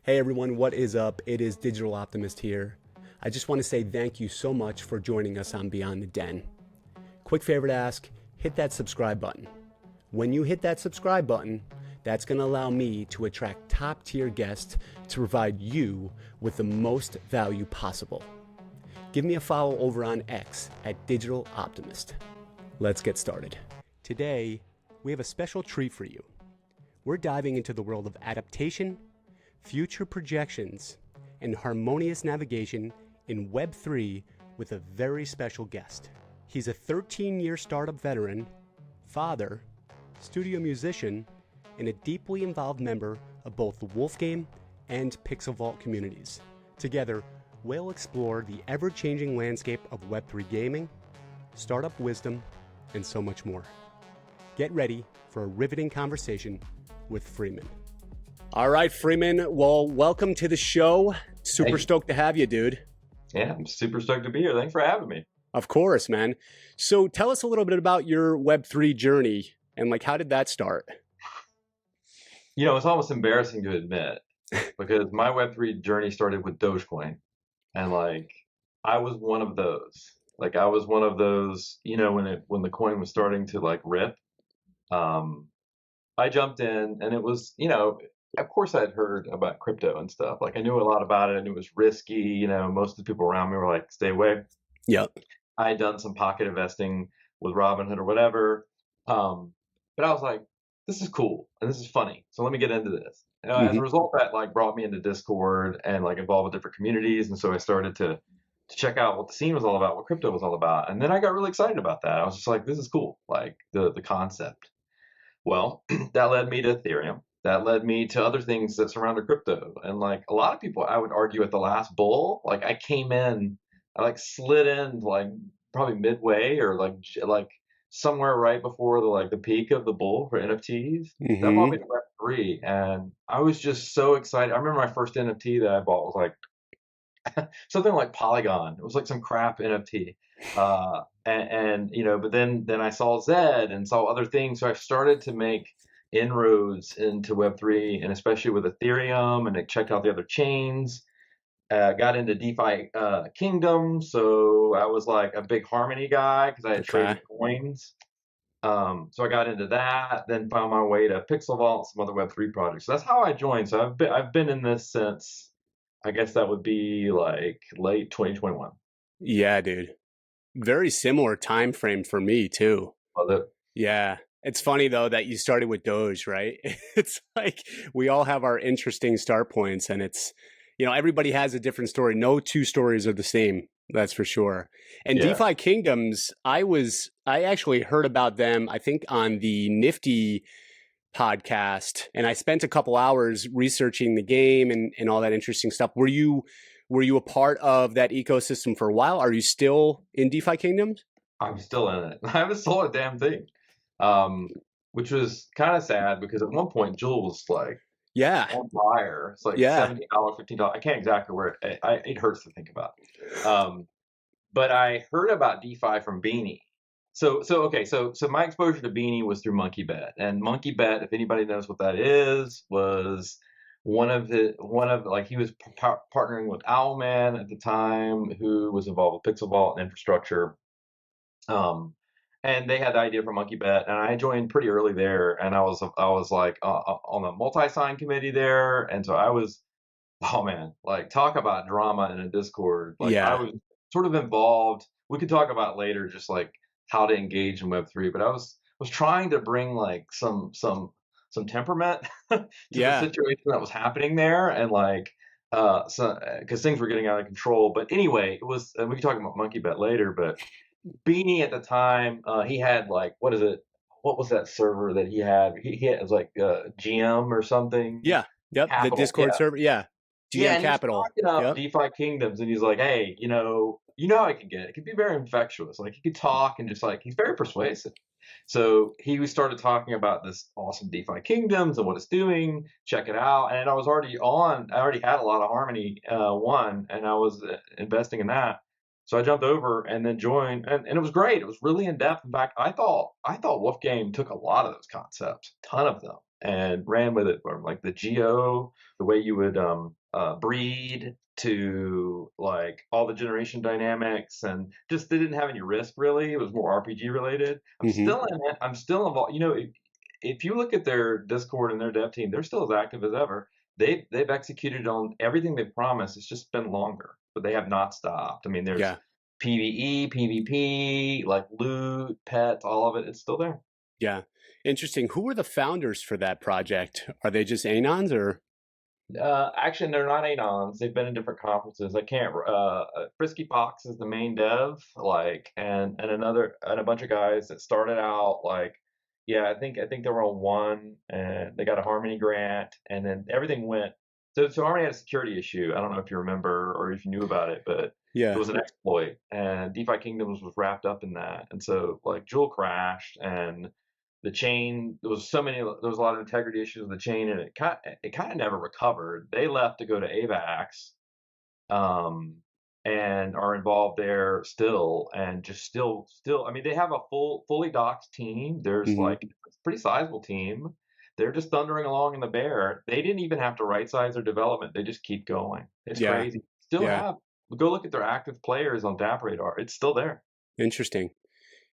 Hey everyone, what is up? It is Digital Optimist here. I just want to say thank you so much for joining us on Beyond the Den. Quick favor to ask, hit that subscribe button. When you hit that subscribe button, that's going to allow me to attract top tier guests to provide you with the most value possible. Give me a follow over on X at Digital Optimist. Let's get started. Today, we have a special treat for you. We're diving into the world of adaptation, future projections, and harmonious navigation in Web3 with a very special guest. He's a 13-year startup veteran, father, studio musician, and a deeply involved member of both the Wolfgame and Pixel Vault communities. Together, we'll explore the ever-changing landscape of Web3 gaming, startup wisdom, and so much more. Get ready for a riveting conversation with Freeman. All right, Freeman. Well, welcome to the show. Super stoked to have you, dude. Yeah, I'm super stoked to be here. Thanks for having me. Of course, man. So tell us a little bit about your Web3 journey and how did that start? You know, it's almost embarrassing to admit because my Web3 journey started with Dogecoin. And I was one of those. I was one of those, when the coin was starting to rip. I jumped in and it was, of course I'd heard about crypto and stuff. I knew a lot about it and it was risky. Most of the people around me were like, stay away. Yep. I had done some pocket investing with Robinhood or whatever. But I was like, this is cool and this is funny. So let me get into this. As a result, that brought me into Discord and involved with different communities. And so I started to check out what the scene was all about, what crypto was all about. And then I got really excited about that. I was just like, this is cool. The concept. Well, that led me to Ethereum. That led me to other things that surrounded crypto. And a lot of people, I would argue at the last bull, I came in, I slid in probably midway or somewhere right before the peak of the bull for NFTs. That brought me to Web3. And I was just so excited. I remember my first NFT that I bought was something like Polygon. It was some crap NFT. But then I saw Zed and saw other things. So I started to make inroads into Web3 and especially with Ethereum, and I checked out the other chains. Got into DeFi Kingdom, so I was a big Harmony guy because I had traded coins. So I got into that, then found my way to Pixel Vault, some other Web3 projects. So that's how I joined. So I've been in this since, I guess that would be late 2021. Yeah, dude. Very similar time frame for me too. Was it? Yeah. It's funny though that you started with Doge, right? It's we all have our interesting start points, and it's, everybody has a different story. No two stories are the same, that's for sure. And DeFi Kingdoms, I actually heard about them, I think on the Nifty podcast, and I spent a couple hours researching the game and all that interesting stuff. Were you a part of that ecosystem for a while? Are you still in DeFi Kingdoms? I'm still in it. I haven't sold a damn thing. Which was kind of sad because at one point Jewel was on fire. It's $70, $15. I can't exactly where it hurts to think about. But I heard about DeFi from Beanie. So my exposure to Beanie was through MonkeyBet, and MonkeyBet, if anybody knows what that is, was he was partnering with Owlman at the time, who was involved with Pixel Vault and infrastructure. And they had the idea for MonkeyBet, and I joined pretty early there, and I was on the multi-sign committee there, and so I was, oh man, talk about drama in a Discord. I was sort of involved. We could talk about later, just how to engage in Web3, but I was trying to bring some temperament to the situation that was happening there, and because things were getting out of control. But anyway, it was, and we can talk about MonkeyBet later, but Beanie at the time, he had what was that server that he had? He had, it was GM or something. Yeah. Yep. Capital. The Discord server. Yeah. GM Capital. He's talking up DeFi Kingdoms, and he's like, hey, how I can get it. It could be very infectious. He could talk and just he's very persuasive. So he started talking about this awesome DeFi Kingdoms and what it's doing. Check it out. And I already had a lot of Harmony One, and I was investing in that. So I jumped over and then joined, and it was great. It was really in depth. In fact, I thought Wolfgame took a lot of those concepts, a ton of them, and ran with it. From the geo, the way you would breed to like all the generation dynamics, and just they didn't have any risk really. It was more RPG related. I'm Hmm. still in it. I'm still involved. If you look at their Discord and their dev team, they're still as active as ever. They've executed on everything they've promised. It's just been longer, but they have not stopped. I mean, there's Yeah. PvE, PvP, like loot, pets, all of it. It's still there. Yeah. Interesting. Who were the founders for that project? Are they just Anons or? Actually, they're not Anons. They've been in different conferences. I can't. Frisky Fox is the main dev, like, and a bunch of guys that started out like, yeah, I think they were on one, and they got a Harmony grant, and then everything went. So Harmony had a security issue. I don't know if you remember or if you knew about it, but it Yeah. was an exploit, and DeFi Kingdoms was wrapped up in that, and so like Jewel crashed, and the chain there was a lot of integrity issues with the chain, and it kind of never recovered. They left to go to AVAX, um and are involved there still, and just still I mean, they have a fully doxed team. There's Hmm. like a pretty sizable team. They're just thundering along in the bear. They didn't even have to right size their development. They just keep going. It's Yeah. crazy. Still Yeah. have Go look at their active players on DApp Radar. It's still there. Interesting.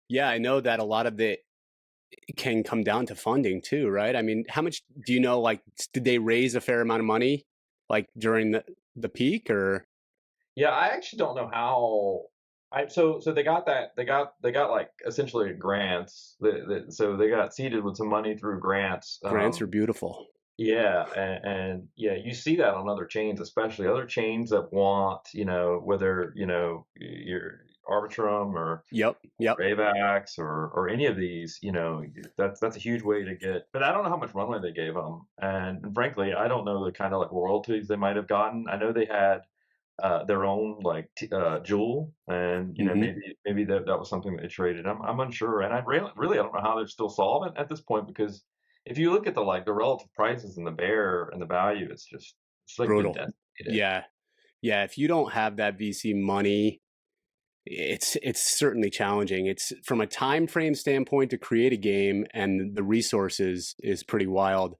Yeah, I know that a lot of it can come down to funding too, right? I mean, how much do you know? Like, did they raise a fair amount of money, like during the peak, or? Yeah, I actually don't know how. So they got like essentially grants. So they got seeded with some money through grants. Grants are beautiful. Yeah, and yeah, you see that on other chains, especially other chains that want, whether your Arbitrum or Yep. Yep. AVAX or any of these, that's a huge way to get. But I don't know how much runway they gave them, and frankly, I don't know the kind of like royalties they might have gotten. I know they had their own like jewel, and Hmm. maybe that was something that they traded. I'm unsure, and I really I don't know how they're still solvent at this point, because if you look at the relative prices and the bear and the value, it's like been Brutal. decimated. Yeah. Yeah. If you don't have that VC money, it's certainly challenging. It's from a time frame standpoint to create a game, and the resources is pretty wild.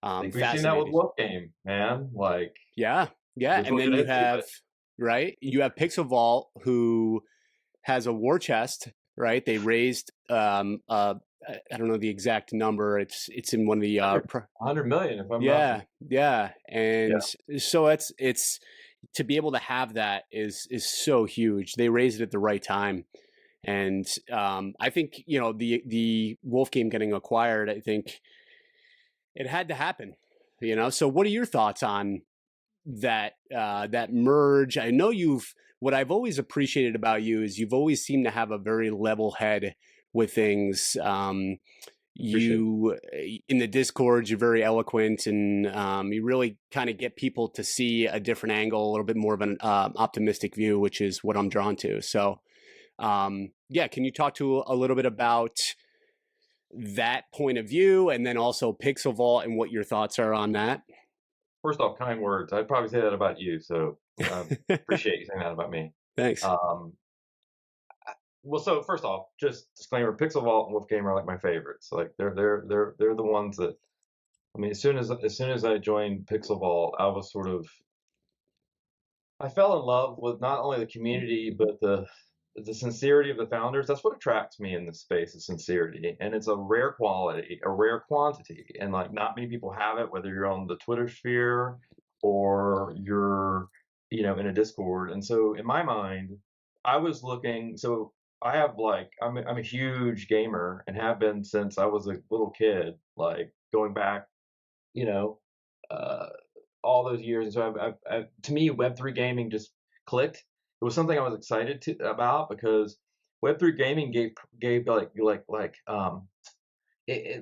I think we've seen that with Fascinating. Wolf Game, man. Like Yeah. Yeah. this And will then get you into, have, but right? You have Pixel Vault, who has a war chest, right? They raised I don't know the exact number. It's in one of the 100 million, if I'm not yeah, mistaken. yeah. And Yeah, so it's to be able to have that is so huge. They raised it at the right time. And I think, the Wolf game getting acquired, I think it had to happen. So what are your thoughts on that merge? I know what I've always appreciated about you is you've always seemed to have a very level head with things. appreciate it. You in the Discord, you're very eloquent, and you really kind of get people to see a different angle, a little bit more of an optimistic view, which is what I'm drawn to. So, yeah, can you talk to a little bit about that point of view, and then also Pixel Vault and what your thoughts are on that? First off, kind words. I'd probably say that about you, so appreciate you saying that about me. Thanks. Um, well, so first off, just disclaimer: Pixel Vault and Wolfgame are like my favorites. Like they're the ones that, I mean, as soon as I joined Pixel Vault, I fell in love with not only the community but the sincerity of the founders. That's what attracts me in this space, is sincerity, and it's a rare quality, a rare quantity, and like not many people have it. Whether you're on the Twitter sphere or you're in a Discord, and so in my mind, I was looking. So I have like I'm a huge gamer and have been since I was a little kid, like going back, you know. Uh, all those years. And so to me, Web3 gaming just clicked. It was something I was excited about, because Web3 gaming gave it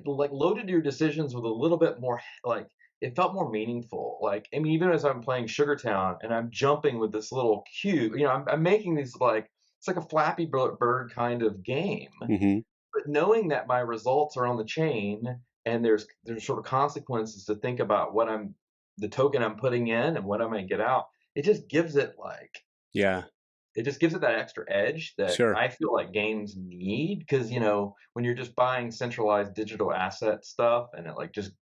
like loaded your decisions with a little bit more, like it felt more meaningful. Like, I mean, even as I'm playing Sugartown and I'm jumping with this little cube, I'm making these like, it's like a Flappy Bird kind of game, Hmm. but knowing that my results are on the chain, and there's sort of consequences to think about the token I'm putting in and what I'm going to get out, it just gives it Yeah, that extra edge that sure. I feel like games need, because when you're just buying centralized digital asset stuff, and it like just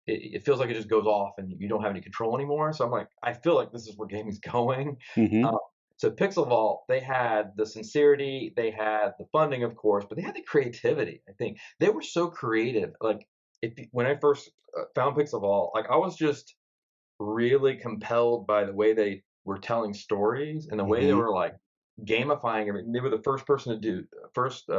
it feels like it just goes off and you don't have any control anymore. So I'm like, I feel like this is where gaming's going. Hmm. Um, so Pixel Vault, they had the sincerity, they had the funding, of course, but they had the creativity. I think they were so creative. Like when I first found Pixel Vault, like I was just really compelled by the way they were telling stories and the way they Hmm. were like gamifying everything. They were the first person to do first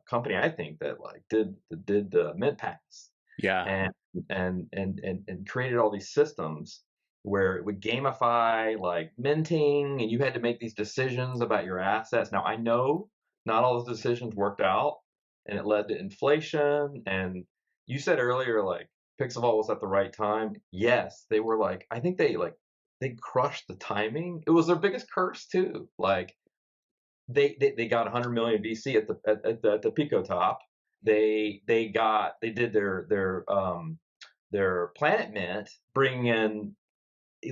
company I think that like did the Mint Pass Yeah. and and created all these systems where it would gamify like minting and you had to make these decisions about your assets. Now I know not all those decisions worked out and it led to inflation and you said earlier like Pixelvault was at the right time. Yes, they were like I think they crushed the timing. It was their biggest curse too. Like they got 100 million VC at the Pico top. They did their Planet Mint, bringing in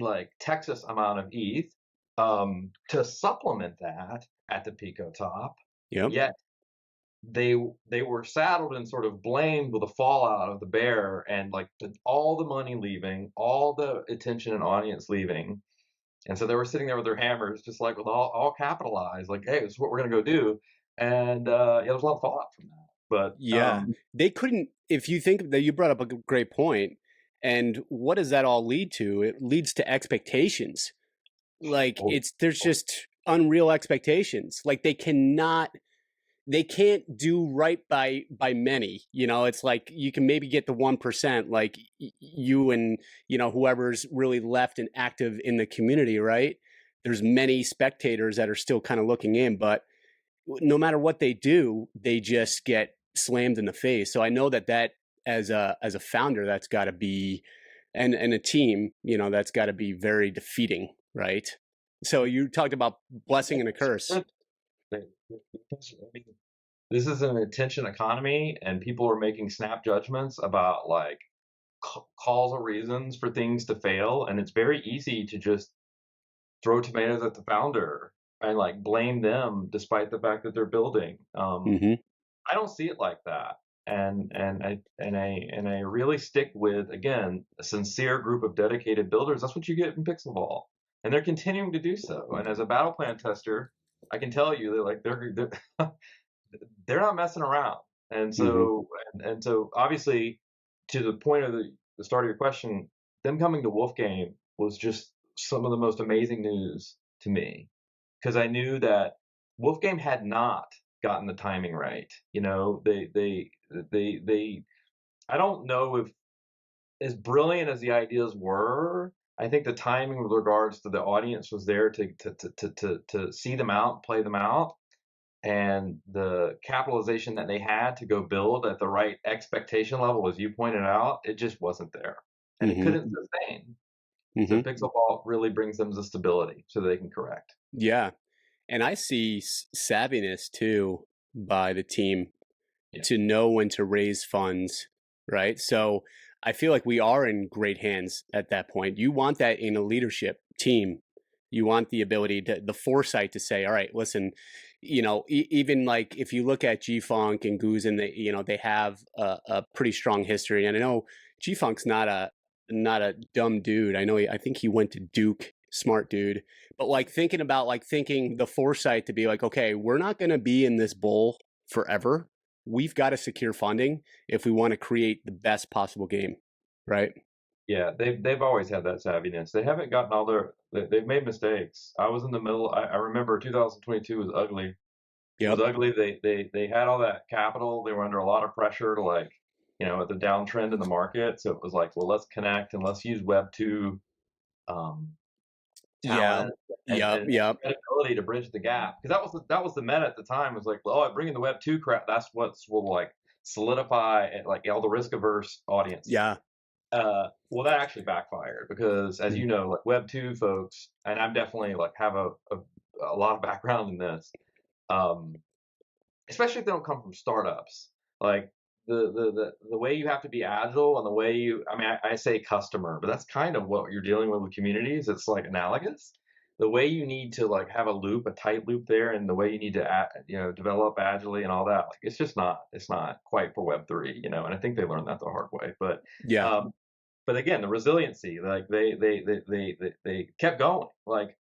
like Texas amount of ETH to supplement that at the Pico top. Yep. Yet they they were saddled and sort of blamed with the fallout of the bear and like all the money leaving, all the attention and audience leaving. And so they were sitting there with their hammers, just like with all capitalized, like, hey, this is what we're gonna go do. And yeah, there's a lot of fallout from that. But Yeah. They couldn't, if you think that you brought up a great point, and what does that all lead to? It leads to expectations. Like oh, there's just unreal expectations. Like they can't do right by many. It's like you can maybe get the 1%, like you and whoever's really left and active in the community, right? There's many spectators that are still kind of looking in, but no matter what they do, they just get slammed in the face. So I know that as a founder, that's got to be, and a team, that's got to be very defeating, right? So you talked about blessing and a curse. I mean, this is an attention economy, and people are making snap judgments about like causal reasons for things to fail, and it's very easy to just throw tomatoes at the founder and like blame them despite the fact that they're building. Hmm. I don't see it like that. And I really stick with again a sincere group of dedicated builders. That's what you get in Pixel Vault, and they're continuing to do so. And as a battle plan tester, I can tell you they're they're not messing around. And Hmm. so obviously to the point of the start of your question, them coming to Wolf Game was just some of the most amazing news to me because I knew that Wolfgame had not gotten the timing right. You know, they I don't know if as brilliant as the ideas were, I think the timing with regards to the audience was there to see them out, play them out, and the capitalization that they had to go build at the right expectation level, as you pointed out, it just wasn't there, and it Hmm. couldn't sustain. So Hmm. Pixel Vault really brings them the stability so they can correct. Yeah. And I see savviness too by the team Yeah. to know when to raise funds, right? So I feel like we are in great hands at that point. You want that in a leadership team. You want the ability to, the foresight to say, all right, listen, even like if you look at G Funk and Goose and they have a pretty strong history. And I know G Funk's not a dumb dude. I think he went to Duke, smart dude. But like thinking the foresight to be like, okay, we're not going to be in this bowl forever. We've got to secure funding if we want to create the best possible game, right? Yeah, they've always had that savviness. They haven't gotten all they've made mistakes. I was in the middle. I remember 2022 was ugly. It was Yep. ugly. They had all that capital. They were under a lot of pressure to like, at the downtrend in the market. So it was like, well, let's connect and let's use Web2 um, Yeah. talent Yep. and Yep. credibility to bridge the gap. Because that was the meta at the time. Was like, oh, I bring in the Web2 crap. That's what's will like solidify like all the risk averse audience. Yeah. Well, that actually backfired because, as you know, like Web2 folks, and I'm definitely like have a lot of background in this, um, especially if they don't come from startups. Like the way you have to be agile and the way I mean, I say customer, but that's kind of what you're dealing with communities. It's like analogous. The way you need to like have a tight loop there, and the way you need to develop agilely and all that. Like it's not quite for Web3, and I think they learned that the hard way. But Yeah. but again, the resiliency, like they kept going, like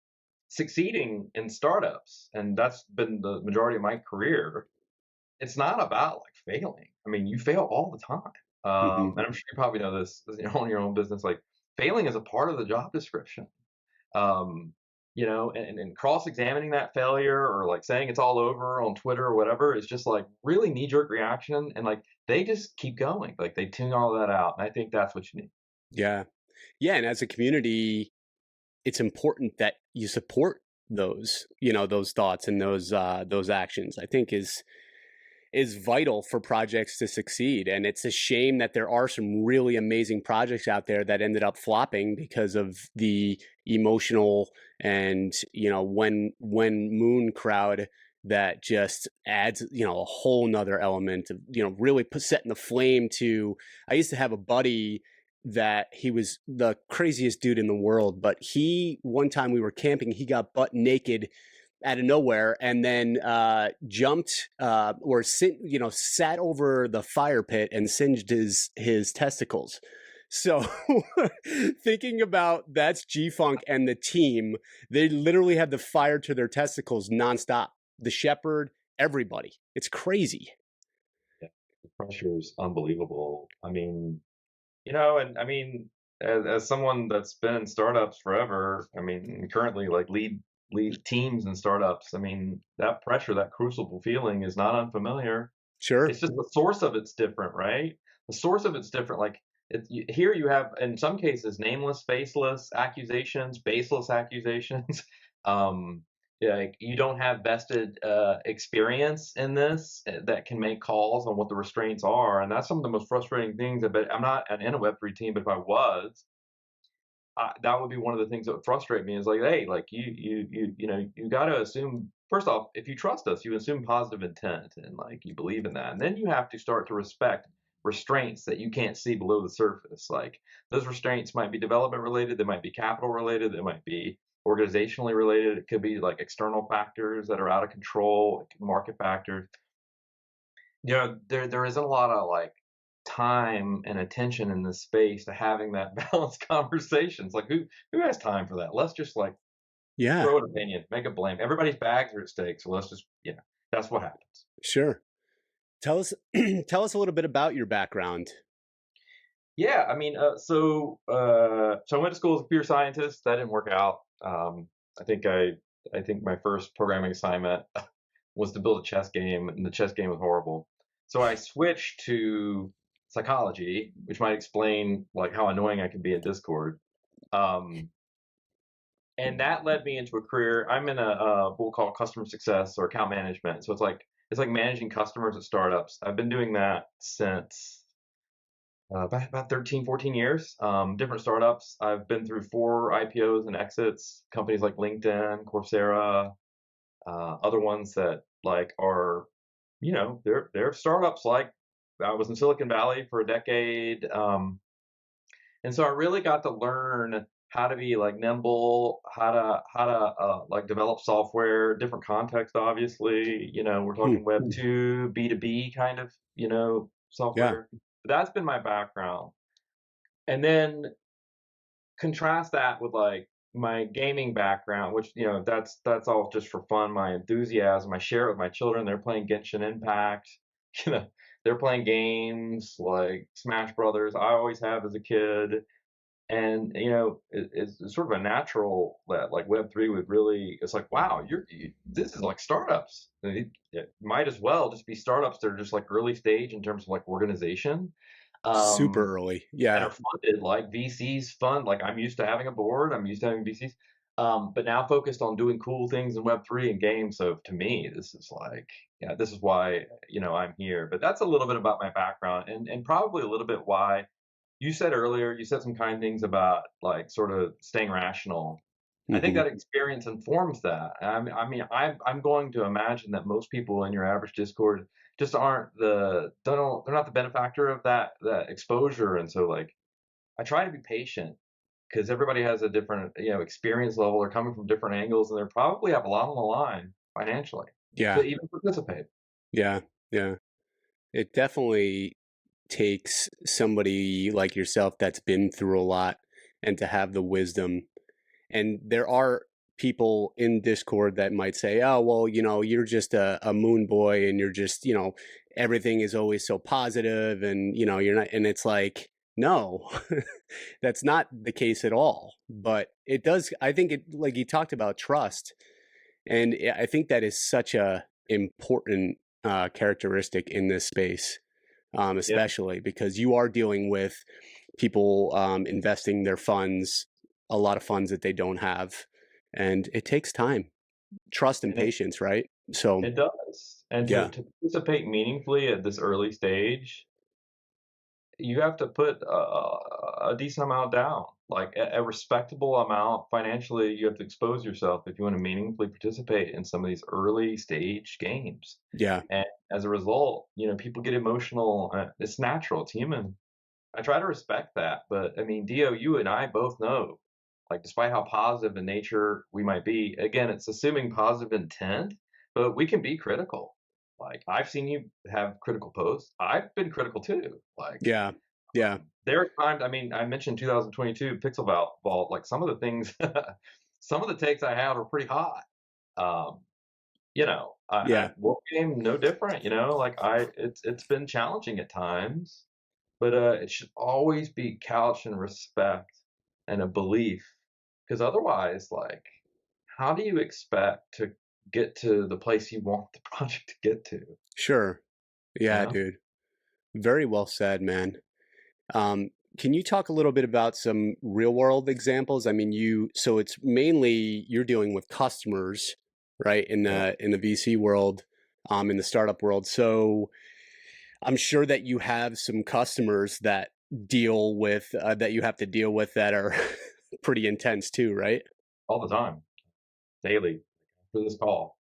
succeeding in startups, and that's been the majority of my career. It's not about like failing. I mean, you fail all the time. Hmm. And I'm sure you probably know this, you know, in your own business, like failing is a part of the job description. Um, you know, and cross-examining that failure or like saying it's all over on Twitter or whatever is just like really knee-jerk reaction. And like they just keep going. Like they tune all that out. And I think that's what you need. Yeah. Yeah. And as a community, it's important that you support those, those thoughts and those actions, I think is vital for projects to succeed. And it's a shame that there are some really amazing projects out there that ended up flopping because of the emotional and, when moon crowd that just adds, a whole nother element of, really setting the flame to. I used to have a buddy that he was the craziest dude in the world, but one time we were camping, he got butt naked out of nowhere and then jumped sat over the fire pit and singed his testicles. So thinking about that's G-Funk and the team, they literally had the fire to their testicles nonstop. The shepherd, everybody. It's crazy. Yeah, the pressure is unbelievable. I mean, you know, and I mean, as someone that's been in startups forever, I mean, currently like lead teams and startups, I mean, that pressure, that crucible feeling is not unfamiliar. Sure. It's just the source of it's different, right? The source of it's different. Like here you have, in some cases, nameless, faceless accusations, baseless accusations. Um, yeah, like you don't have vested experience in this that can make calls on what the restraints are, and that's some of the most frustrating things. But I'm not in a Web3 team, but if I was, that would be one of the things that would frustrate me. Is like, hey, like you know, you got to assume first off, if you trust us, you assume positive intent and like you believe in that, and then you have to start to respect restraints that you can't see below the surface. Like those restraints might be development related, they might be capital related, they might be organizationally related. It could be like external factors that are out of control, market factors. You know, there isn't a lot of like time and attention in this space to having that balanced conversations. Like who has time for that? Let's just like Yeah, throw an opinion, make a blame. Everybody's bags are at stake, so let's just that's what happens. sure. Tell us tell us a little bit about your background. Yeah, I mean, so I went to school as a computer scientist. That didn't work out. I think my first programming assignment was to build a chess game, and the chess game was horrible. So I switched to psychology, which might explain like how annoying I can be in Discord. Um, and that led me into a career. I'm in what we'll call customer success or account management. So it's like managing customers at startups. I've been doing that since about 13, 14 years. Different startups. I've been through 4 IPOs and exits. Companies like LinkedIn, Coursera, other ones that like are, you know, they're startups. Like I was in Silicon Valley for a decade, and so I really got to learn how to be like nimble, how to like develop software, different context. Obviously, you know, we're Hmm. talking Web 2, B2B kind of, you know, Yeah. software. That's been my background. And then contrast that with like my gaming background, which you know that's all just for fun. My enthusiasm, I share it with my children. They're playing Genshin Impact, you know, they're playing games like Smash Brothers. I always have as a kid, and you know, it's sort of a natural that like Web3 would really. It's like wow, this is like startups. It might as well just be startups that are just like early stage in terms of like organization. Super Um, early. and Yeah. are funded like VCs fund. Like I'm used to having a board, I'm used to having VCs, but now focused on doing cool things in Web3 and games. So to me, this is like, yeah, this is why you know I'm here. But that's a little bit about my background, and probably a little bit why you said earlier. You said some kind things about like sort of staying rational. I think Hmm. that experience informs that. I'm going to imagine that most people in your average Discord just aren't they're not the benefactor of that exposure, and so like I try to be patient because everybody has a different, you know, experience level. They're coming from different angles, and they probably have a lot on the line financially to Yeah. even participate. Yeah. Yeah. It definitely takes somebody like yourself that's been through a lot and to have the wisdom. And there are people in Discord that might say, oh, well, you're just a moon boy and you're just, everything is always so positive and, you're not. And it's like, no, that's not the case at all. But it does, I think it, like you talked about trust. And I think that is such a important characteristic in this space, Yeah. especially because you are dealing with people investing their funds, a lot of funds that they don't have, and it takes time, trust, and And it, patience, right? So, it does. And yeah, to participate meaningfully at this early stage, you have to put a decent amount down, like a respectable amount financially. You have to expose yourself if you want to meaningfully participate in some of these early stage games. yeah, And as a result, people get emotional. It's natural. It's human. I try to respect that, but I mean, Dio, you and I both know, like, despite how positive in nature we might be, again, it's assuming positive intent, but we can be critical. Like, I've seen you have critical posts. I've been critical too. Like, yeah, yeah, there are times, I mean, I mentioned 2022 Pixel Vault, like some of the things, some of the takes I had were pretty hot. Um, yeah, Wolf game no different, like it's been challenging at times, but it should always be couched in respect and a belief, because otherwise, like, how do you expect to get to the place you want the project to get to? sure, You yeah, know? dude, very well said, man. Um, can you talk a little bit about some real world examples? I mean, so it's mainly you're dealing with customers, right? Yeah. In the VC world, in the startup world. So I'm sure that you have some customers that deal with that you have to deal with that are pretty intense too, right? All the time, daily, for this call.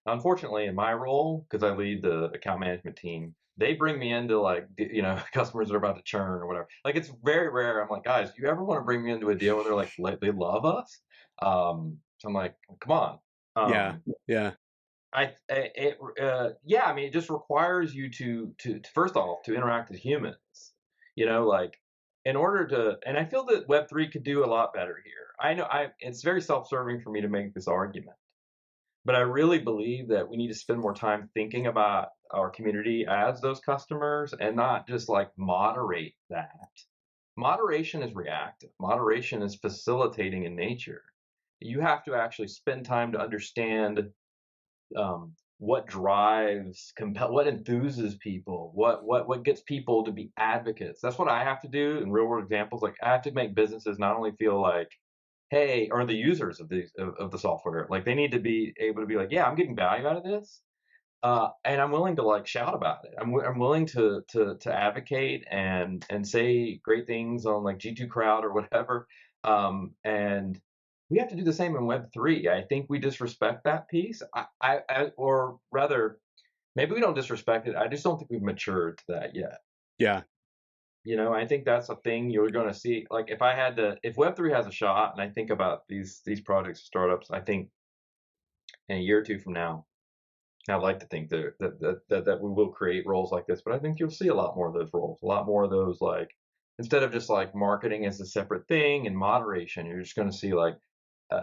Unfortunately, in my role, because I lead the account management team, they bring me into like customers that are about to churn or whatever. Like it's very rare. I'm like, guys, you ever want to bring me into a deal where they're like they love us? So I'm like, come on. Yeah, Um, yeah, yeah. I mean, it just requires you to first off to interact as humans. Like in order to, and I feel that Web3 could do a lot better here. I know it's very self-serving for me to make this argument, but I really believe that we need to spend more time thinking about our community as those customers and not just like moderate that. Moderation is reactive. Moderation is facilitating in nature. You have to actually spend time to understand what drives, what enthuses people, what gets people to be advocates. That's what I have to do in real world examples. Like I have to make businesses not only feel like, hey, or the users of the software, like they need to be able to be like, yeah, I'm getting value out of this, and I'm willing to like shout about it. I'm willing to advocate and say great things on like G2 Crowd or whatever. And we have to do the same in Web3. I think we disrespect that piece. Or rather, maybe we don't disrespect it. I just don't think we've matured to that yet. yeah, I think that's a thing you're going to see. Like if Web3 has a shot, and I think about these projects, startups, I think in a year or two from now, I'd like to think that we will create roles like this, but I think you'll see a lot more of those roles, a lot more of those like instead of just like marketing as a separate thing and moderation, you're just going to see like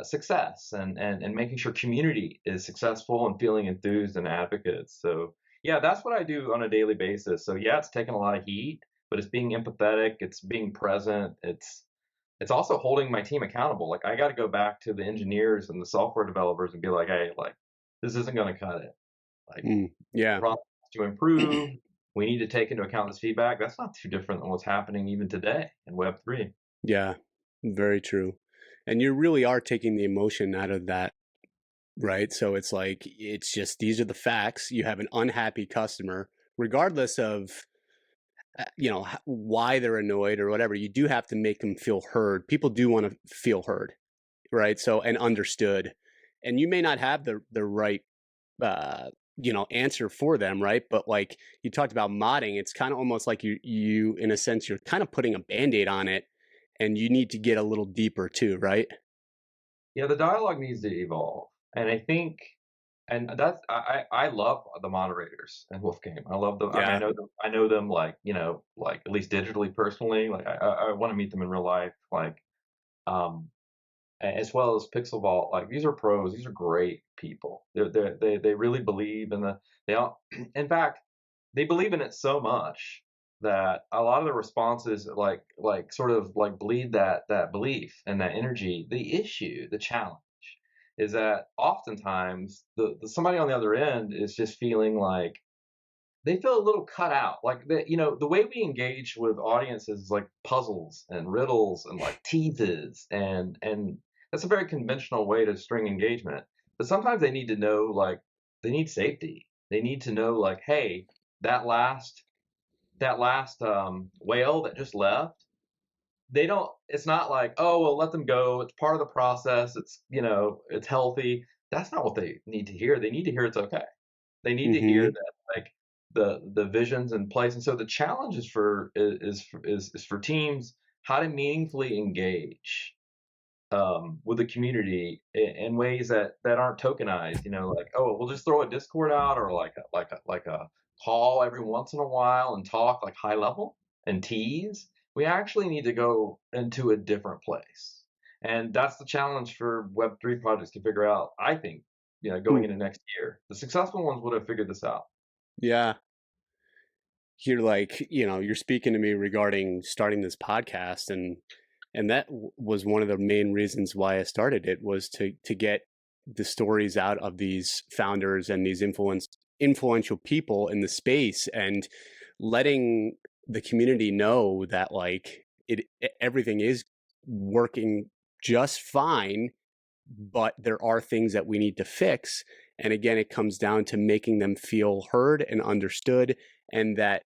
success and making sure community is successful and feeling enthused and advocates. So yeah, that's what I do on a daily basis. So yeah, it's taking a lot of heat, but it's being empathetic, it's being present, it's also holding my team accountable. Like I got to go back to the engineers and the software developers and be like, hey, like this isn't going to cut it. Like yeah, process to improve. We need to take into account this feedback. That's not too different than what's happening even today in Web3. yeah, very true. And you really are taking the emotion out of that, right? So it's like, it's just, these are the facts. You have an unhappy customer, regardless of, why they're annoyed or whatever. You do have to make them feel heard. People do want to feel heard, right? So, and understood. And you may not have the right, answer for them, right? But like you talked about modding, it's kind of almost like you, in a sense, you're kind of putting a band-aid on it and you need to get a little deeper too, right? Yeah, the dialogue needs to evolve. And I think And that's I love the moderators in Wolfgame. I love them. I mean, Yeah. I know them like, you know, like at least digitally, personally. Like I want to meet them in real life. Like um as well as Pixel Vault. Like these are pros. These are great people. They really believe in they all. In fact, they believe in it so much that a lot of the responses like sort of like bleed that belief and that energy. The challenge is that oftentimes the somebody on the other end is just feeling like they feel a little cut out. Like the you know the way we engage with audiences is like puzzles and riddles and like teases, and that's a very conventional way to string engagement. But sometimes they need to know, like, they need safety. They need to know, like, hey, that last whale that just left, they don't, it's not like, oh well, let them go, it's part of the process, it's, you know, it's healthy. That's not what they need to hear. They need to hear it's okay. They need to hear Mm-hmm. that, like, the vision's in place. And so the challenge is for teams how to meaningfully engage with the community in ways that aren't tokenized. You know, like, oh, we'll just throw a Discord out, or like a call every once in a while and talk like high level and tease. We actually need to go into a different place, and that's the challenge for Web3 projects to figure out. I think, you know, going into next year, the successful ones would have figured this out. Yeah. You're like, you're speaking to me regarding starting this podcast, and that was one of the main reasons why I started it, was to get the stories out of these founders and these influential people in the space, and letting the community know that, like, everything is working just fine, but there are things that we need to fix. And again, it comes down to making them feel heard and understood, and that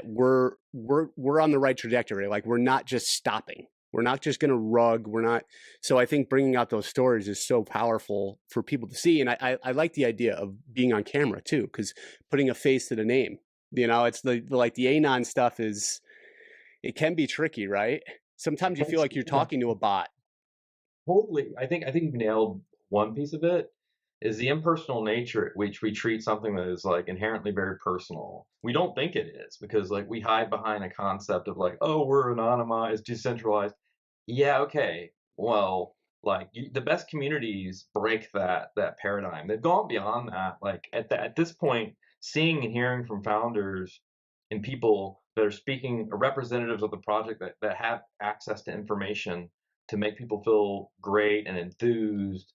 we're on the right trajectory. Like, we're not just stopping. We're not just going to rug. We're not. So I think bringing out those stories is so powerful for people to see. And I like the idea of being on camera too, because putting a face to the name, it's like the Anon stuff it can be tricky, right? Sometimes you feel like you're talking to a bot. Totally. I think you've nailed one piece of it, is the impersonal nature at which we treat something that is like inherently very personal. We don't think it is, because like we hide behind a concept of like, oh, we're anonymized, decentralized. Yeah, okay. Well, like the best communities break that paradigm. They've gone beyond that. Like at this point, seeing and hearing from founders and people that are speaking, representatives of the project that have access to information to make people feel great and enthused,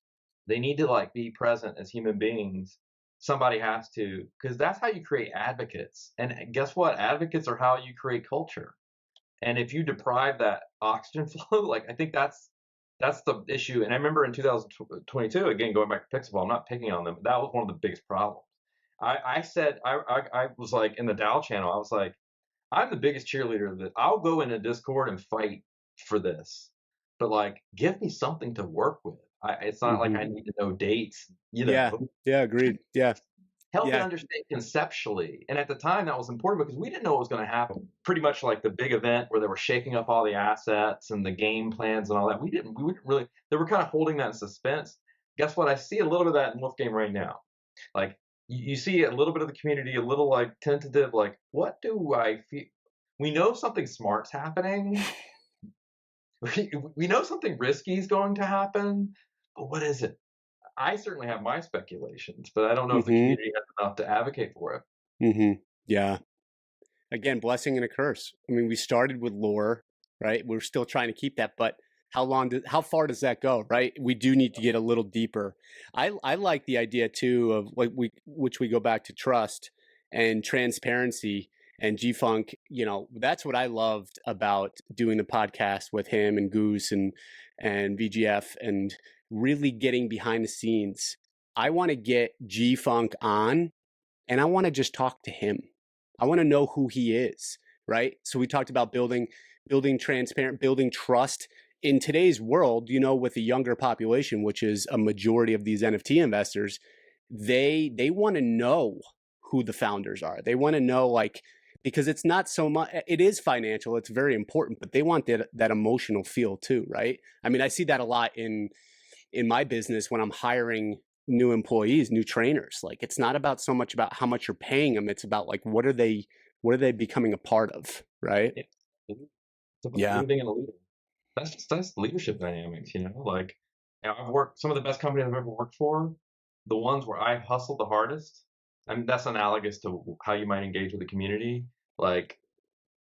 they need to like be present as human beings. Somebody has to, because that's how you create advocates. And guess what? Advocates are how you create culture. And if you deprive that oxygen flow, like, I think that's the issue. And I remember in 2022, again, going back to Pixel, I'm not picking on them, but that was one of the biggest problems. I said, I was like, in the Dow channel, I was like, I'm the biggest cheerleader of this. I'll go in a Discord and fight for this, but like, give me something to work with. It's not like Mm-hmm. I need to know dates, you Yeah. know. Yeah. Agreed. Yeah. Help me Yeah. understand conceptually. And at the time, that was important because we didn't know what was going to happen. Pretty much like the big event where they were shaking up all the assets and the game plans and all that. We wouldn't really, they were kind of holding that in suspense. Guess what? I see a little bit of that in Wolfgame right now. Like, you see a little bit of the community, a little like tentative, like, what do I feel? We know something smart's happening. We know something risky is going to happen, but what is it? I certainly have my speculations, but I don't know if the Mm-hmm. community has enough to advocate for it. Mm-hmm. Yeah. Again, blessing and a curse. I mean, we started with lore, right? We're still trying to keep that, but how far does that go, right? We do need to get a little deeper. I like the idea too of which we go back to trust and transparency and G Funk. That's what I loved about doing the podcast with him and Goose and VGF, and really getting behind the scenes. I want to get G Funk on, and I want to just talk to him. I want to know who he is, right? So we talked about building transparent, building trust in today's world, with a younger population, which is a majority of these NFT investors. They want to know who the founders are. They want to know, like, because it's not so much, it is financial, it's very important, but they want that emotional feel too, right? I mean, I see that a lot in my business when I'm hiring new employees, new trainers. Like it's not about so much about how much you're paying them. It's about like what are they becoming a part of, right? It's about Yeah, really being a leader. That's leadership dynamics, you know. Like, I've worked some of the best companies I've ever worked for, the ones where I hustled the hardest. I mean, that's analogous to how you might engage with the community. Like,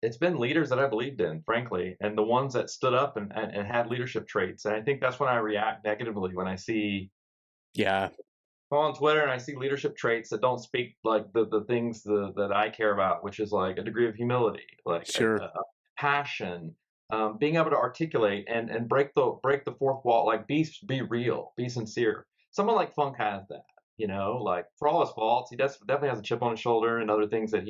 it's been leaders that I believed in, frankly, and the ones that stood up and had leadership traits. And I think that's when I react negatively when I see yeah, on Twitter and I see leadership traits that don't speak like the things that I care about, which is like a degree of humility, like sure, a passion, being able to articulate and break the fourth wall, like be real, be sincere. Someone like Funk has that, you know, like for all his faults, he definitely has a chip on his shoulder and other things that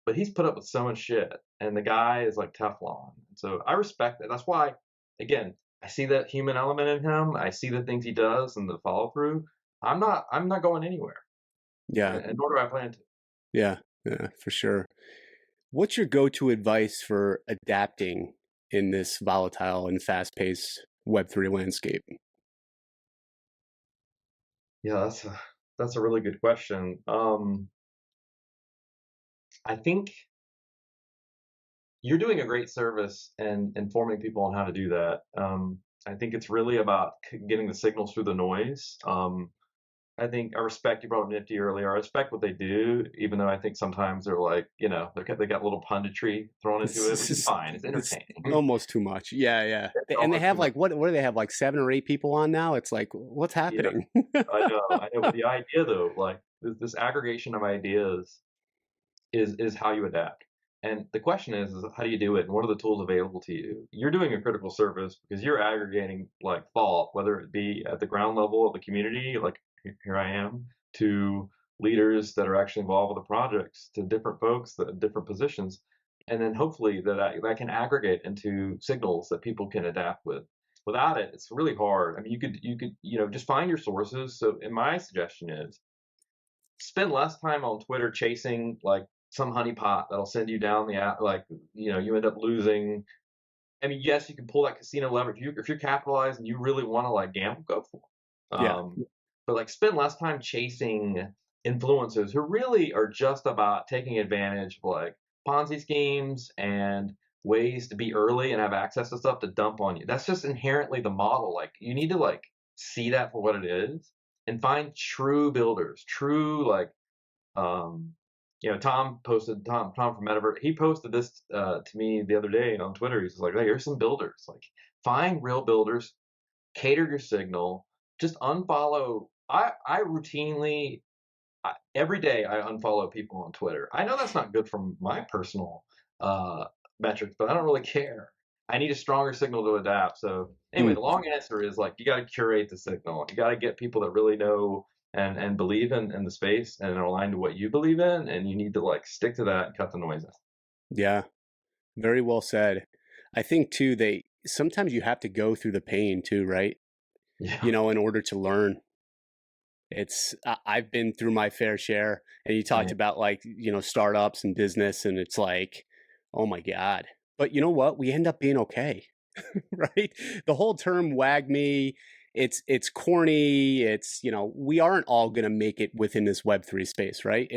but he's put up with so much shit, and the guy is like Teflon. So I respect that. That's why, again, I see that human element in him. I see the things he does and the follow through. I'm not going anywhere, yeah, and nor do I plan to. yeah, yeah, for sure. What's your go-to advice for adapting in this volatile and fast-paced Web3 landscape? Yeah, that's a really good question. I think you're doing a great service and informing people on how to do that. I think it's really about getting the signals through the noise. I think I respect, you brought up Nifty earlier. I respect what they do, even though I think sometimes they're like, you know, they got a little punditry thrown into it, which is fine. It's It's entertaining. almost too much. Yeah, yeah. It's And they almost too have much. like what do they have like 7 or 8 people on now? It's like what's Yeah, happening? I know. But the idea, though, like this aggregation of ideas is how you adapt. And the question is how do you do it? And what are the tools available to you? You're doing a critical service because you're aggregating like thought, whether it be at the ground level of the community, like here I am, to leaders that are actually involved with the projects, to different folks that have different positions. And then hopefully that can aggregate into signals that people can adapt with. Without it, it's really hard. I mean, you know, just find your sources. So, and my suggestion is spend less time on Twitter chasing like some honeypot that'll send you down the app. Like, you know, you end up losing. I mean, yes, you can pull that casino lever if you're capitalized and you really want to like gamble, go for it. Yeah. But like spend less time chasing influencers who really are just about taking advantage of like Ponzi schemes and ways to be early and have access to stuff to dump on you. That's just inherently the model. Like you need to like see that for what it is and find true builders, true like um, you know, Tom from Metaverse. He posted this to me the other day on Twitter. He's like, "Hey, here's some builders. Like, find real builders, cater your signal, just unfollow." I routinely every day I unfollow people on Twitter. I know that's not good for my personal uh, metrics, but I don't really care. I need a stronger signal to adapt. So anyway, Mm, the long answer is like you got to curate the signal. You got to get people that really know and believe in the space and are aligned to what you believe in, and you need to like stick to that and cut the noise out. yeah. Very well said. I think too they sometimes you have to go through the pain too, right? Yeah, You know, in order to learn. I've been through my fair share, and you talked yeah. about like, you know, startups and business, and it's like, oh my God. But you know what? We end up being okay, right? The whole term "wag me," it's corny. It's, you know, we aren't all gonna make it within this Web3 space, right?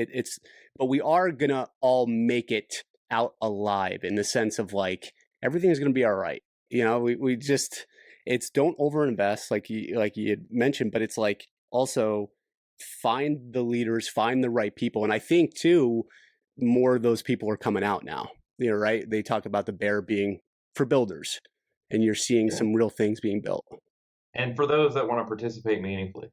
But we are gonna all make it out alive in the sense of like everything's gonna be all right. You know, we just it's don't overinvest like you had mentioned, but it's like also find the leaders, find the right people. And I think too, more of those people are coming out now. You know, right? They talk about the bear being for builders, and you're seeing Yeah. some real things being built. And for those that want to participate meaningfully,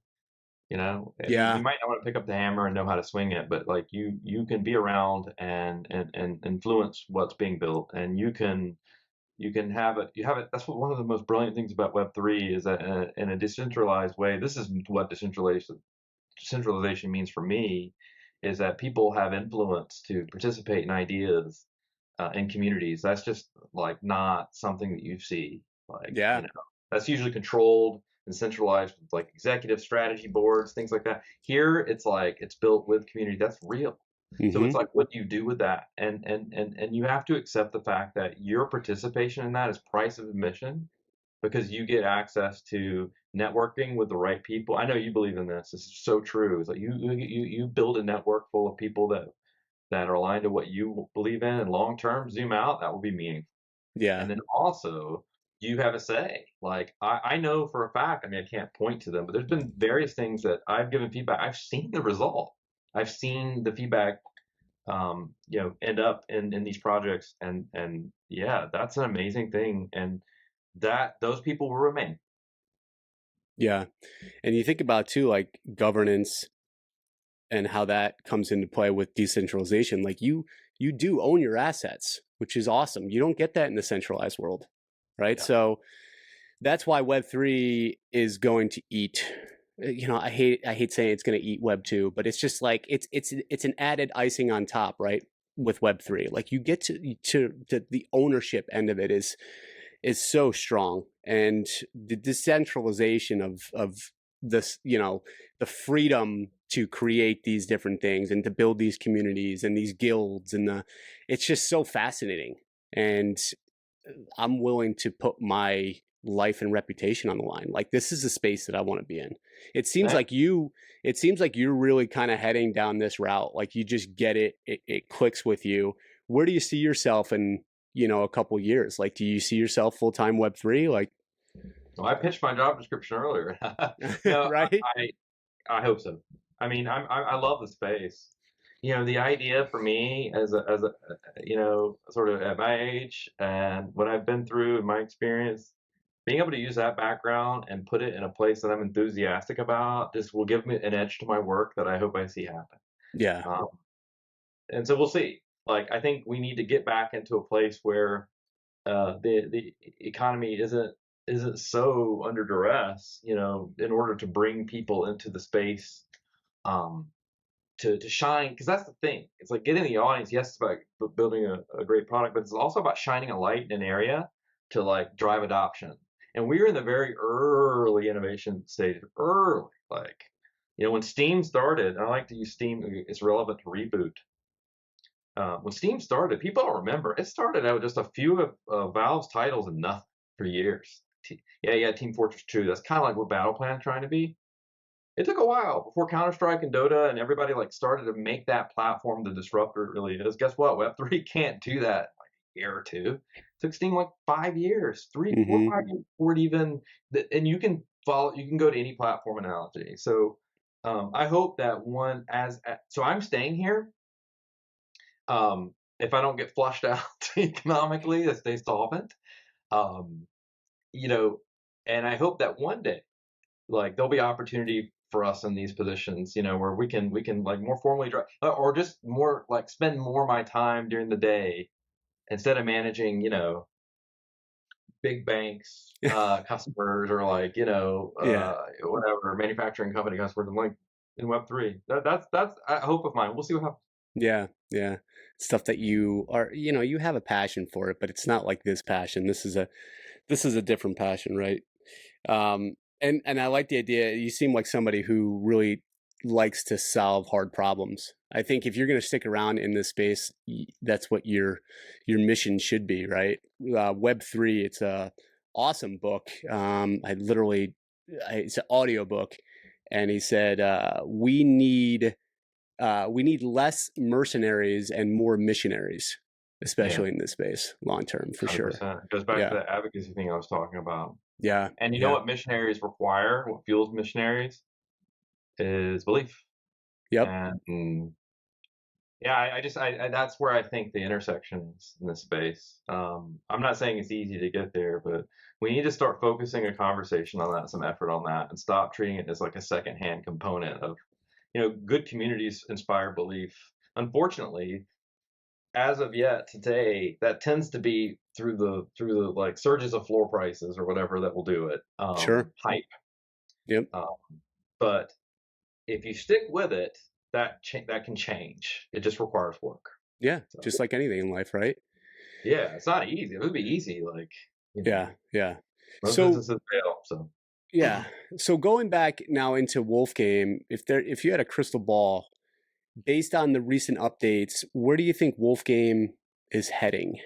you know, I mean, you Yeah, might not want to pick up the hammer and know how to swing it, but like you can be around and influence what's being built, and you can have it. You have it. That's what one of the most brilliant things about Web3 is that in a decentralized way. This is what decentralization means for me, is that people have influence to participate in ideas in communities. That's just like not something that you see. Like yeah, you know, that's usually controlled and centralized with like executive strategy boards, things like that. Here, it's like it's built with community. That's real. So mm-hmm. it's like, what do you do with that? And you have to accept the fact that your participation in that is price of admission, because you get access to networking with the right people. I know you believe in this. This is so true. It's like you build a network full of people that are aligned to what you believe in, and long term, zoom out, that will be meaningful. Yeah. And then also, you have a say. Like I know for a fact, I mean, I can't point to them, but there's been various things that I've given feedback. I've seen the result. I've seen the feedback, end up in these projects, and yeah, that's an amazing thing, and that those people will remain. Yeah. And you think about too, like governance and how that comes into play with decentralization. Like you do own your assets, which is awesome. You don't get that in the centralized world, right? Yeah. So that's why Web3 is going to eat. I hate saying it's going to eat Web2, but it's just like it's an added icing on top, right? With Web3, like you get to the ownership end of it is so strong, and the decentralization of this, the freedom to create these different things and to build these communities and these guilds it's just so fascinating. And I'm willing to put my life and reputation on the line. Like this is a space that I want to be in. It seems Thank- like you're really kind of heading down this route. Like you just get it. It clicks with you. Where do you see yourself in, a couple years? Like, do you see yourself full-time Web3? Like, Well, I pitched my job description earlier. No, right? I hope so. I mean, I love the space. The idea for me as a sort of at my age and what I've been through and my experience, being able to use that background and put it in a place that I'm enthusiastic about, just will give me an edge to my work that I hope I see happen. Yeah. Um, and so we'll see. Like, I think we need to get back into a place where the economy isn't so under duress, in order to bring people into the space, um, to shine. Because that's the thing. It's like getting the audience. Yes, it's about building a great product, but it's also about shining a light in an area to like drive adoption. And we're in the very early innovation stage, early. Like, when Steam started, I like to use Steam. It's relevant to Reboot. When Steam started, people don't remember. It started out with just a few of Valve's titles and nothing for years. Yeah, Team Fortress 2. That's kind of like what Battle Plan's trying to be. It took a while before Counter-Strike and Dota and everybody like started to make that platform the disruptor it really is. Guess what? Web3 can't do that in like a year or two. It took Steam like 5 years, 3, 4, Mm-hmm. 5 years before it even. And you can go to any platform analogy. So I hope that so I'm staying here. If I don't get flushed out economically, to stay solvent, um, you know, and I hope that one day, like there'll be opportunity for us in these positions, where we can like more formally drive, or just more like spend more of my time during the day instead of managing, big banks, customers, or like, Yeah. whatever manufacturing company customers. I'm like in Web3. That's a hope of mine. We'll see what happens. Yeah. Yeah. Stuff that you are, you have a passion for it, but it's not like this passion. This is a different passion, right? And I like the idea. You seem like somebody who really likes to solve hard problems. I think if you're going to stick around in this space, that's what your mission should be, right? Web3, it's a awesome book. It's an audio book, and he said we need less mercenaries and more missionaries, Yeah, especially in this space, long term, for sure. 100%. It goes back to Yeah, that advocacy thing I was talking about. yeah, And you know yeah, what missionaries require? What fuels missionaries is belief. yep, And yeah, that's where I think the intersection is in this space. I'm not saying it's easy to get there, but we need to start focusing a conversation on that, some effort on that, and stop treating it as like a secondhand component of, good communities inspire belief. Unfortunately, as of yet today, that tends to be through the like surges of floor prices or whatever that will do it. sure, Hype. yep. Um, but if you stick with it, that can change. It just requires work. Yeah, So just like anything in life, right? yeah, it's not easy. It would be easy, like Yeah, yeah. most So businesses fail. So yeah, so going back now into Wolfgame, if you had a crystal ball based on the recent updates, where do you think Wolfgame is heading?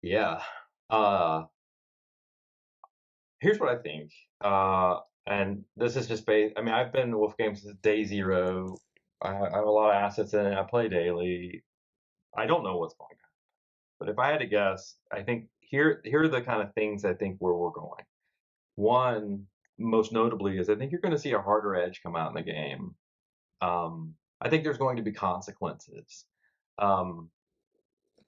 yeah, uh, here's what I think. And this is just based. I mean, I've been in Wolf Game since day zero. I have a lot of assets in it. I play daily. I don't know what's going on, but if I had to guess, I think here are the kind of things I think where we're going. One, most notably, is I think you're going to see a harder edge come out in the game. I think there's going to be consequences. Um,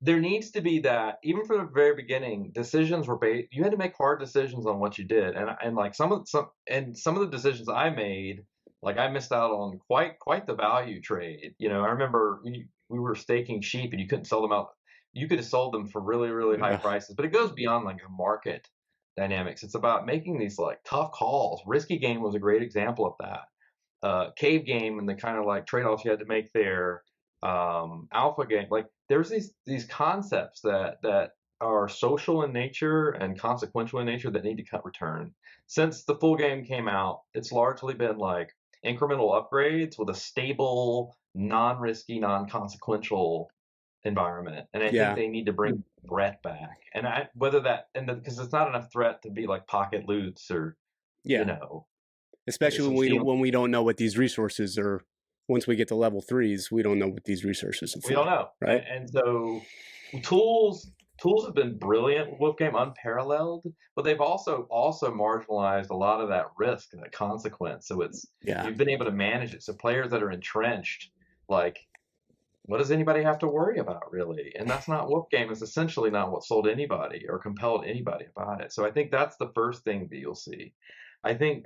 there needs to be that, even from the very beginning, decisions were based. You had to make hard decisions on what you did, and like some of the decisions I made, like I missed out on quite the value trade. I remember we were staking sheep, and you couldn't sell them out. You could have sold them for really high Yeah. prices, but it goes beyond like a market dynamics. It's about making these like tough calls. Risky Game was a great example of that. Cave Game and the kind of like trade-offs you had to make there. Alpha Game, like there's these concepts that are social in nature and consequential in nature that need to cut return. Since the full game came out, it's largely been like incremental upgrades with a stable, non-risky, non-consequential environment. And I think Yeah. they need to bring threat back. And whether that, because it's not enough threat to be like pocket loots or, you Yeah. know, Especially some when stealing. we don't know what these resources are. Once we get to level 3s, we don't know what these resources are We don't for, know. right? And so tools tools have been brilliant with Wolfgame, unparalleled, but they've also marginalized a lot of that risk and that consequence. So Yeah. you've been able to manage it. So players that are entrenched, like, what does anybody have to worry about really? And that's not Wolfgame is essentially not what sold anybody or compelled anybody about it. So I think that's the first thing that you'll see. I think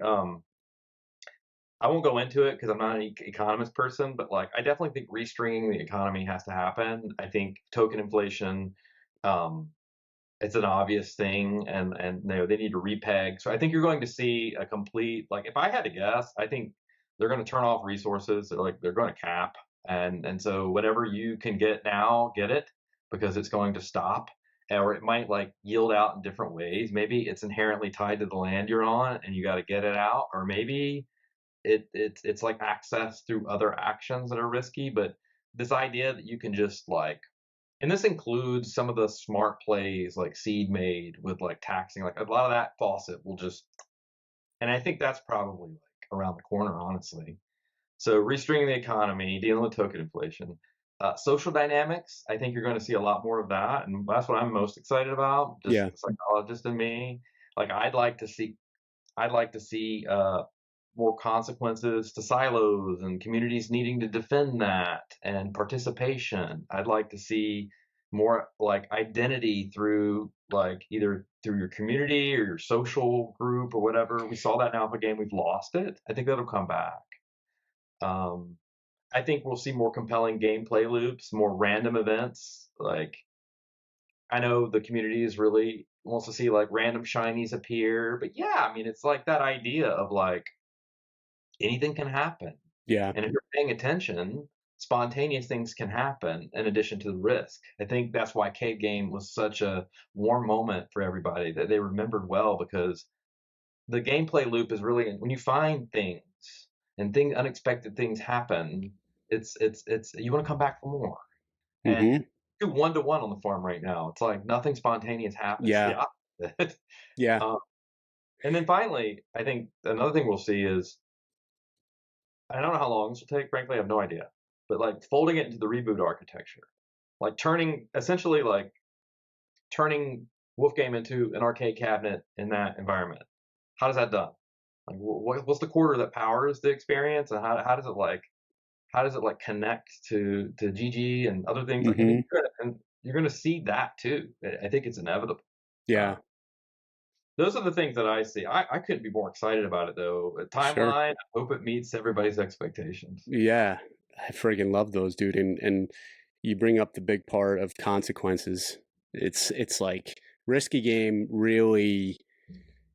I won't go into it because I'm not an economist person, but like I definitely think restringing the economy has to happen. I think token inflation, um, it's an obvious thing, and they need to repeg. So I think you're going to see a complete like if I had to guess, I think they're going to turn off resources. They're going to cap, and so whatever you can get now, get it because it's going to stop. Or it might like yield out in different ways. Maybe it's inherently tied to the land you're on, and you got to get it out. Or maybe it's like access through other actions that are risky, but this idea that you can just like and this includes some of the smart plays like Seed made with like taxing, like a lot of that faucet will just and I think that's probably like around the corner, honestly. So restringing the economy, dealing with token inflation. Social dynamics, I think you're going to see a lot more of that, and that's what I'm most excited about. Just Yeah. the psychologist in me, like I'd like to see more consequences to silos and communities needing to defend that and participation. I'd like to see more like identity through like either through your community or your social group or whatever. We saw that in Alpha Game. We've lost it. I think that'll come back. Um, I think we'll see more compelling gameplay loops, more random events. Like I know the community is really wants to see like random shinies appear, but yeah, I mean it's like that idea of like anything can happen. Yeah. And if you're paying attention, spontaneous things can happen in addition to the risk. I think that's why Cave Game was such a warm moment for everybody that they remembered well because the gameplay loop is really when you find things and unexpected things happen, it's you want to come back for more. And Mm-hmm. do 1-to-1 on the farm right now. It's like nothing spontaneous happens. Yeah. The opposite. Yeah. um, and then finally, I think another thing we'll see is I don't know how long this will take. Frankly, I have no idea. But like folding it into the reboot architecture, like essentially like turning Wolfgame into an arcade cabinet in that environment. How does that done? Like, what's the quarter that powers the experience, and how does it like connect to GG and other things? Like, I Mm-hmm. think you're gonna see that too. I think it's inevitable. Uh, Yeah. those are the things that I see. I couldn't be more excited about it though. A Sure. timeline. I hope it meets everybody's expectations. Yeah. I friggin' love those, dude. And you bring up the big part of consequences. It's like Risky Game really,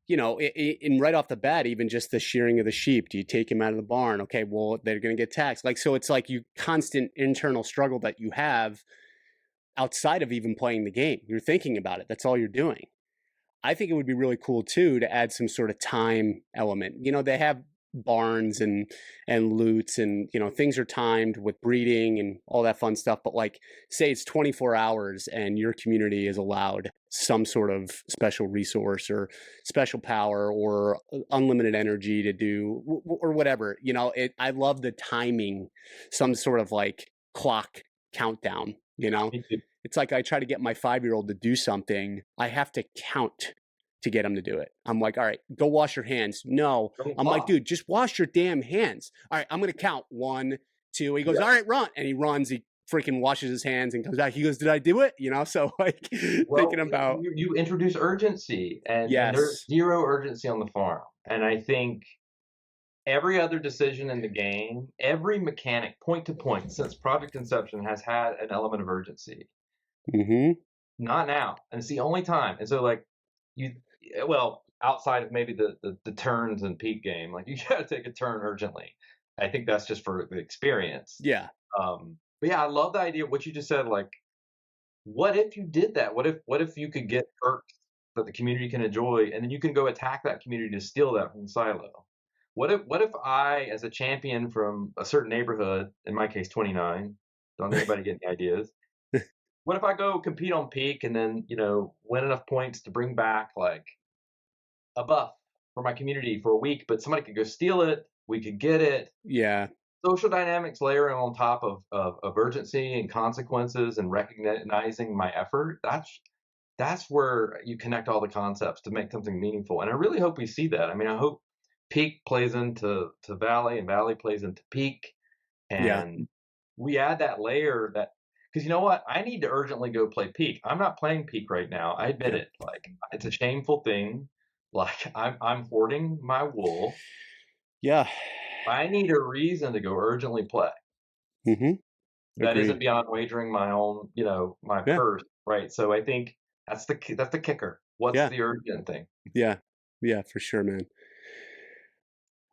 and right off the bat, even just the shearing of the sheep. Do you take him out of the barn? Okay, well, they're going to get taxed. Like, so it's like you constant internal struggle that you have outside of even playing the game. You're thinking about it. That's all you're doing. I think it would be really cool too to add some sort of time element. They have barns and loots, and things are timed with breeding and all that fun stuff. But like, say it's 24 hours and your community is allowed some sort of special resource or special power or unlimited energy to do or whatever. I love the timing, some sort of like clock countdown. It's like I try to get my 5-year-old to do something, I have to count to get him to do it. I'm like, all right, go wash your hands. No, I'm like, dude, just wash your damn hands. All right, I'm going to count 1, 2. He goes, all right, run. And he runs. He freaking washes his hands and comes back. He goes, did I do it? So like thinking about. You introduce urgency, and there's zero urgency on the farm. And I think every other decision in the game, every mechanic, point to point, since project inception, has had an element of urgency. Mm-hmm. Not now. And it's the only time. And so, like, outside of maybe the turns and peak game, like, you got to take a turn urgently. I think that's just for the experience. Yeah. But yeah, I love the idea of what you just said. Like, what if you did that? What if you could get perks that the community can enjoy, and then you can go attack that community to steal that from the silo? What if I, as a champion from a certain neighborhood, in my case 29, don't anybody get any ideas? What if I go compete on peak and then, win enough points to bring back like a buff for my community for a week, but somebody could go steal it, we could get it. Yeah. Social dynamics layering on top of urgency and consequences and recognizing my effort. That's where you connect all the concepts to make something meaningful. And I really hope we see that. I mean, I hope peak plays into Valley and Valley plays into peak. And we add that layer that, because you know what? I need to urgently go play peak. I'm not playing peak right now. I admit it. Like, it's a shameful thing. Like, I'm hoarding my wool. Yeah. I need a reason to go urgently play. Mm-hmm. That isn't beyond wagering my own, my purse, right? So I think that's the kicker. What's the urgent thing? Yeah. Yeah, for sure, man.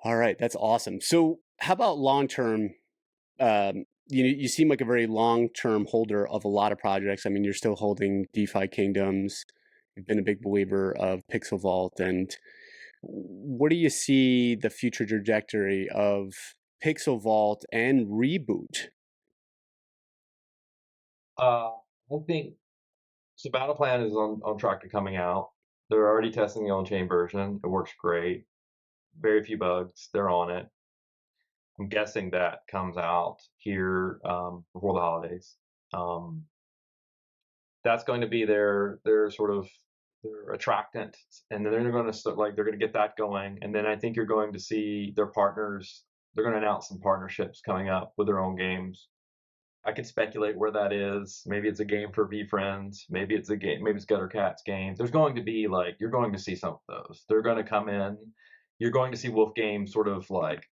All right, that's awesome. So how about long-term? You seem like a very long-term holder of a lot of projects. I mean, you're still holding DeFi Kingdoms. You've been a big believer of Pixel Vault. And what do you see the future trajectory of Pixel Vault and Reboot? I think so. Battle Plan is on track to coming out. They're already testing the on-chain version. It works great. Very few bugs. They're on it. I'm guessing that comes out here before the holidays. That's going to be their sort of their attractant, and then they're going to start, like, they're going to get that going. And then I think you're going to see their partners. They're going to announce some partnerships coming up with their own games. I could speculate where that is. Maybe it's a game for VFriends. Maybe it's a game. Maybe it's Gutter Cats games. There's going to be, like, you're going to see some of those. They're going to come in. You're going to see Wolf Game sort of like,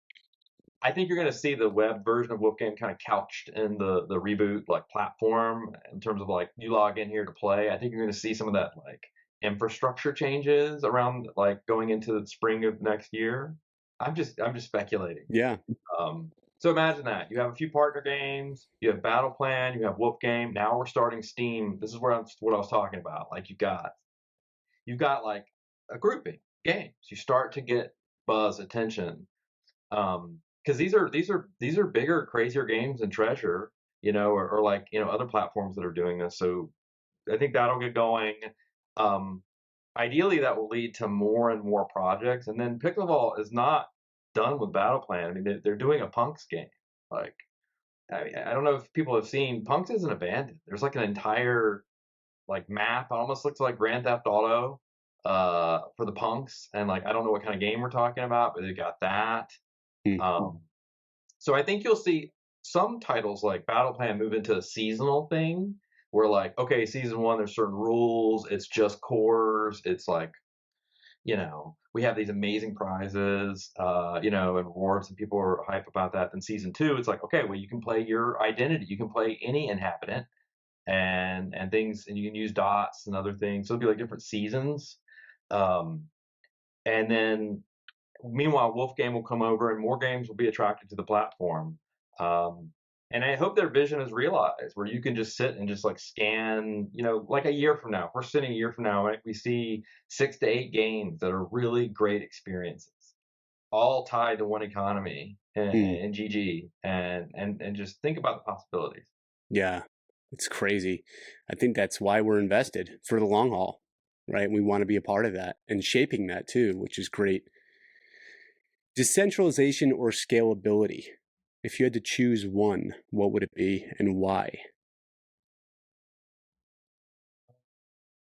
I think you're going to see the web version of Wolf Game kind of couched in the Reboot like platform in terms of like, you log in here to play. I think you're going to see some of that like infrastructure changes around like going into the spring of next year. I'm just speculating. Yeah. So imagine that you have a few partner games, you have Battle Plan, you have Wolf Game. Now we're starting Steam. This is what I was talking about. Like, you've got like a grouping games. You start to get buzz attention. Because these are bigger, crazier games than Treasure, or like, other platforms that are doing this. So I think that'll get going. Ideally, that will lead to more and more projects. And then Pickleball is not done with Battle Plan. I mean, they're doing a Punks game. Like, I don't know if people have seen, Punks isn't abandoned. There's like an entire like map. It almost looks like Grand Theft Auto for the Punks. And like, I don't know what kind of game we're talking about, but they got that. So I think you'll see some titles like Battle Plan move into a seasonal thing where, like, okay, season 1, there's certain rules. It's just cores. It's like, we have these amazing prizes, and rewards, and people are hype about that. Then season 2, it's like, okay, well, you can play your identity. You can play any inhabitant and things, and you can use dots and other things. So it'll be like different seasons. And then meanwhile, Wolf Game will come over and more games will be attracted to the platform. And I hope their vision is realized where you can just sit and just like scan, like a year from now, if we're sitting a year from now, right, we see 6 to 8 games that are really great experiences. all tied to one economy Hmm. and GG, and just think about the possibilities. Yeah, it's crazy. I think that's why we're invested for the long haul, right? We want to be a part of that and shaping that too, which is great. Decentralization or scalability? If you had to choose one, what would it be and why?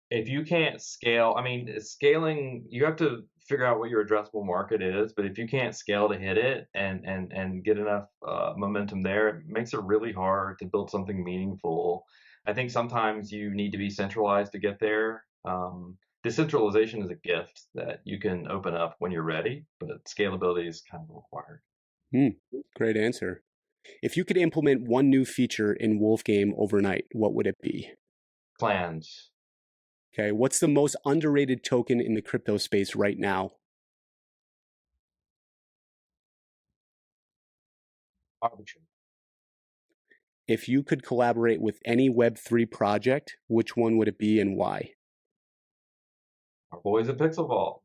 If you can't scale, I mean, scaling, you have to figure out what your addressable market is, but if you can't scale to hit it and get enough momentum there, it makes it really hard to build something meaningful. I think sometimes you need to be centralized to get there. Decentralization is a gift that you can open up when you're ready, but scalability is kind of required. Great answer. If you could implement one new feature in Wolfgame overnight, what would it be? Plans, Okay, what's the most underrated token in the crypto space right now? arbitrary. If you could collaborate with any Web3 project, which one would it be and why? Our boys at Pixel Vault.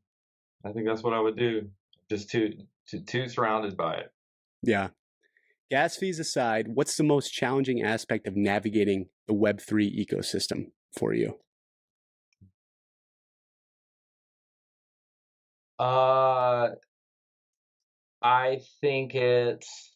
I think that's what I would do. Just too surrounded by it. Yeah. Gas fees aside, what's the most challenging aspect of navigating the Web3 ecosystem for you? Uh, I think it's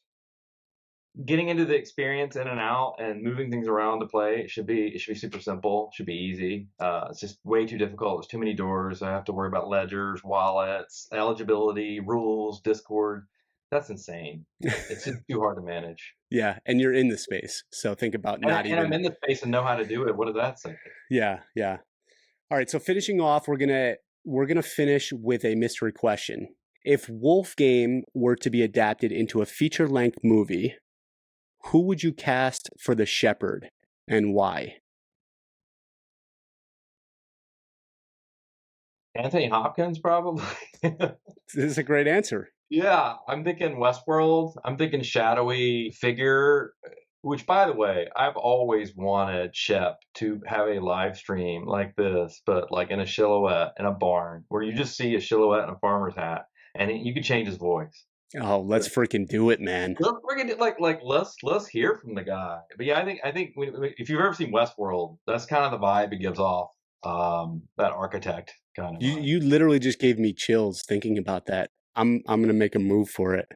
getting into the experience in and out and moving things around to play. It should be super simple. Should be easy. It's just way too difficult. There's too many doors. I have to worry about ledgers, wallets, eligibility, rules, Discord. That's insane. It's just too hard to manage. Yeah, and you're in the space, so think about And, not and I'm even. in the space and know how to do it. What does that say? Yeah, yeah. All right, so finishing off, we're gonna finish with a mystery question. If Wolfgame were to be adapted into a feature-length movie, who would you cast for the Shepherd and why? Anthony Hopkins, probably. This is a great answer. Yeah, I'm thinking Westworld. I'm thinking shadowy figure, which by the way, I've always wanted Shep to have a live stream like this, but like in a silhouette in a barn where you just see a silhouette in a farmer's hat and you can change his voice. Oh, let's freaking do it, man. Let's hear from the guy. But yeah, I think if you've ever seen Westworld, that's kind of the vibe it gives off. That architect kind of You vibe. you literally just gave me chills thinking about that. I'm gonna make a move for it.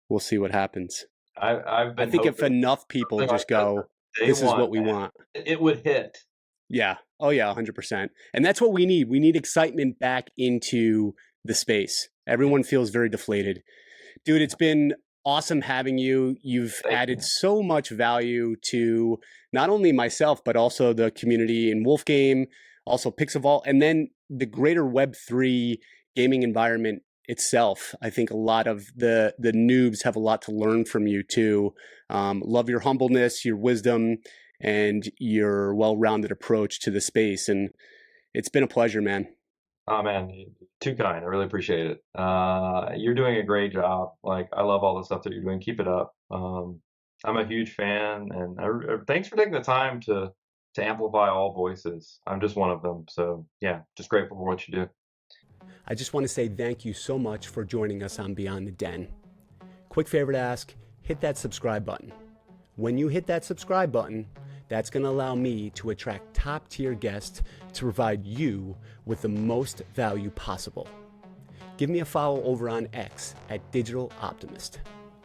We'll see what happens. I've I been think if hoping enough people something like just that go, from day this is one, what we man. want. It would hit. Yeah. Oh yeah, 100%. And that's what we need. We need excitement back into the space. Everyone feels very deflated. Dude, it's been awesome having you. You've Thank added you. so much value to not only myself, but also the community in Wolfgame, also Pixelvault, and then the greater Web3 gaming environment itself. I think a lot of the noobs have a lot to learn from you too. Love your humbleness, your wisdom, and your well-rounded approach to the space. And it's been a pleasure, man. Oh man, too kind. I really appreciate it. You're doing a great job. Like I love all the stuff that you're doing. Keep it up. I'm a huge fan, and thanks for taking the time to amplify all voices. I'm just one of them. So yeah, just grateful for what you do. I just want to say thank you so much for joining us on Beyond the Den. Quick favor to ask, hit that subscribe button. When you hit that subscribe button, that's going to allow me to attract top tier guests to provide you with the most value possible. Give me a follow over on X at Digital Optimist.